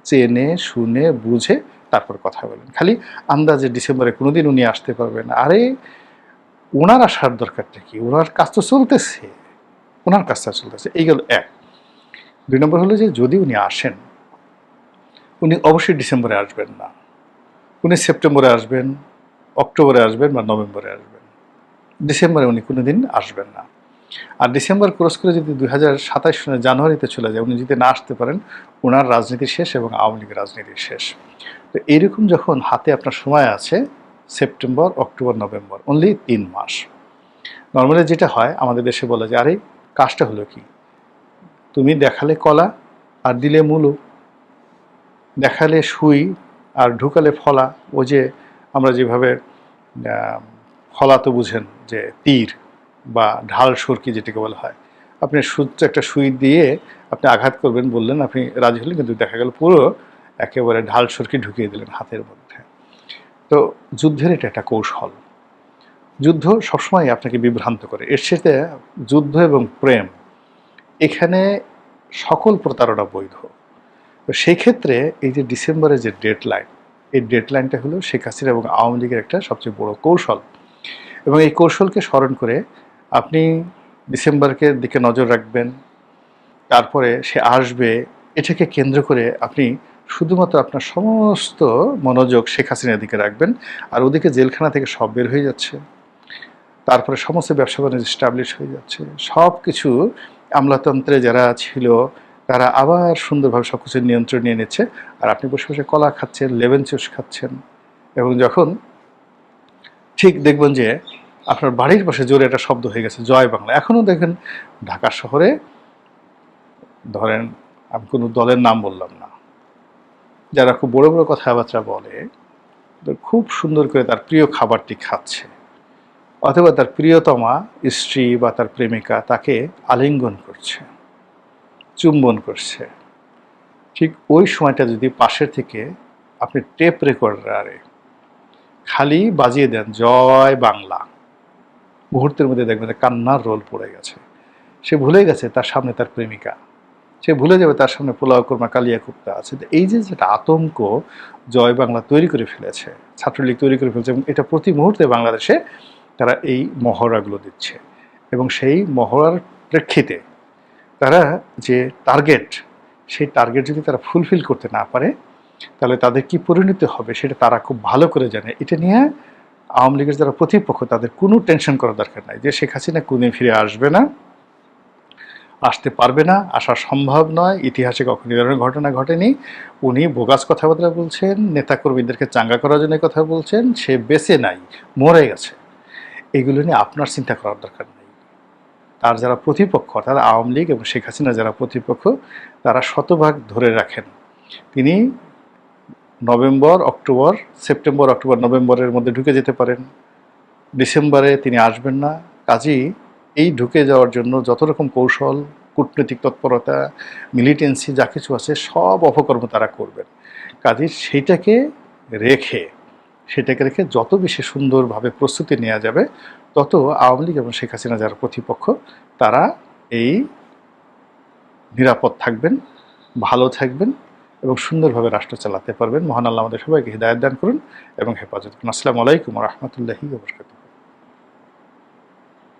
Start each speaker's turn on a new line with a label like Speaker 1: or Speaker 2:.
Speaker 1: চেনে শুনে বুঝে তারপর কথা বলেন। খালি আন্দাজে ডিসেম্বরে কোনোদিন উনি আসতে পারবেন না। আরে ওনার আসার দরকারটা কি? ওনার কাজ তো চলতেছে, ওনার কাজটা চলতেছে। এই গেল এক। ২ নম্বর হলো যে যদি উনি আসেন, উনি অবশ্যই ডিসেম্বরে আসবেন না। উনি সেপ্টেম্বরে আসবেন, অক্টোবরে আসবেন বা নভেম্বরে আসবেন। ডিসেম্বরে উনি কোনোদিন আসবেন না। আর ডিসেম্বর ক্রস করে যদি ২০২৭ সনের জানুয়ারিতে চলে যায়, উনি যদি না আসতে পারেন, ওনার রাজনীতি শেষ এবং আওয়ামী লীগের রাজনীতি শেষ। তো এইরকম যখন হাতে আপনার সময় আছে, সেপ্টেম্বর, অক্টোবর, নভেম্বর, অনলি ৩ মাস। নর্মালি যেটা হয় আমাদের দেশে বলে যে, আরে কাজটা হলো কি? তুমি দেখালে কলা আর দিলে মূলো, দেখালে সুই আর ঢুকালে ফলা। ওই যে আমরা যেভাবে ফলা তো বুঝেন যে তীর বা ঢাল সরকি যেটাকে বলা হয়। আপনি একটা সুই দিয়ে আপনি আঘাত করবেন বললেন, আপনি রাজি হলেন, কিন্তু দেখা গেল পুরো একেবারে ঢাল সরকি ঢুকিয়ে দিলেন হাতের মধ্যে। তো যুদ্ধের এটা একটা কৌশল। যুদ্ধ সবসময় আপনাকে বিভ্রান্ত করে। এর সাথে যুদ্ধ এবং প্রেম, এখানে সকল প্রতারণা বৈধ। তো সেই ক্ষেত্রে এই যে ডিসেম্বরের যে ডেডলাইন, এই ডেডলাইনটা হলো শেখ হাসিনা এবং আওয়ামী লীগের একটা সবচেয়ে বড় কৌশল। এবং এই কৌশলকে স্মরণ করে আপনি ডিসেম্বরকে দিকে নজর রাখবেন, তারপরে সে আসবে, এটাকে কেন্দ্র করে আপনি শুধুমাত্র আপনার সমস্ত মনোযোগ শেখ হাসিনার দিকে রাখবেন। আর ওদিকে জেলখানা থেকে সব বের হয়ে যাচ্ছে, তারপরে সমস্ত ব্যবসা বাণিজ্য স্টাবলিশ হয়ে যাচ্ছে, সব কিছু আমলাতন্ত্রে যারা ছিল তারা আবার সুন্দরভাবে সব কিছু নিয়ন্ত্রণ নিয়ে নিচ্ছে। আর আপনি বসে বসে কলা খাচ্ছেন, লেমন জুস খাচ্ছেন, এবং যখন ঠিক দেখবেন যে আপনার বাড়ির পাশে জোরে একটা শব্দ হয়ে গেছে, জয় বাংলা। এখনও দেখেন ঢাকা শহরে, ধরেন আমি কোনো দলের নাম বললাম না, যারা খুব বড় বড় কথাবার্তা বলে, তো খুব সুন্দর করে তার প্রিয় খাবারটি খাচ্ছে, অথবা তার প্রিয়তমা স্ত্রী বা তার প্রেমিকা তাকে আলিঙ্গন করছে, চুম্বন করছে, ঠিক ওই সময়টা যদি পাশের থেকে আপনি টেপ রেকর্ডারে খালি বাজিয়ে দেন জয় বাংলা, মুহূর্তের মধ্যে দেখবেন কান্নার রোল পড়ে গেছে। সে ভুলে গেছে তার সামনে তার প্রেমিকা, সে ভুলে যাবে তার সামনে পোলাও কোরমা কালিয়া কুপ্তা আছে। এই যে যেটা আতঙ্ক জয় বাংলা তৈরি করে ফেলেছে, ছাত্রলীগ তৈরি করে ফেলেছে, এবং এটা প্রতি মুহূর্তে বাংলাদেশে তারা এই মহড়াগুলো দিচ্ছে। এবং সেই মহড়ার প্রেক্ষিতে তারা যে টার্গেট, সেই টার্গেট যদি তারা ফুলফিল করতে না পারে, তাহলে তাদের কি পরিণতি হবে সেটা তারা খুব ভালো করে জানে। এটা নিয়ে আওয়ামী লীগের যারা প্রতিপক্ষ, তাদের কোনো টেনশন করার দরকার নাই যে শেখ হাসিনা কোনদিন ফিরে আসবে না, আসতে পারবে না, আসা সম্ভব নয়, ইতিহাসে কখনো এই ধরনের ঘটনা ঘটেনি। উনি বোগাস কথাবার্তা বলছেন, নেতাকর্মীদেরকে চাঙ্গা করার জন্য কথা বলছেন, সে বেঁচে নাই, মরে গেছে। এগুলো নিয়ে আপনার চিন্তা করার দরকার নেই। তার যারা প্রতিপক্ষ, অর্থাৎ আওয়ামী লীগ এবং শেখ হাসিনা যারা প্রতিপক্ষ, তারা শতভাগ ধরে রাখেন তিনি সেপ্টেম্বর, অক্টোবর, নভেম্বরের মধ্যে ঢুকে যেতে পারেন। ডিসেম্বরে তিনি আসবেন না। কাজেই এই ঢুকে যাওয়ার জন্য যত রকম কৌশল, কূটনৈতিক তৎপরতা, মিলিটেন্সি যা কিছু আছে, সব অপকর্ম তারা করবেন। কাজেই সেটাকে রেখে যত বেশি সুন্দরভাবে প্রস্তুতি নেওয়া যাবে, তত আওয়ামী লীগ এবং শেখ হাসিনা যারা প্রতিপক্ষ, তারা এই নিরাপদ থাকবেন, ভালো থাকবেন এবং সুন্দরভাবে রাষ্ট্র চালাতে পারবেন। মহান আল্লাহ আমাদের সবাইকে হিদায়াত দান করুন এবং হেফাজত করুন। আসসালামু আলাইকুম ওয়া রাহমাতুল্লাহি ওয়া বারাকাতুহু।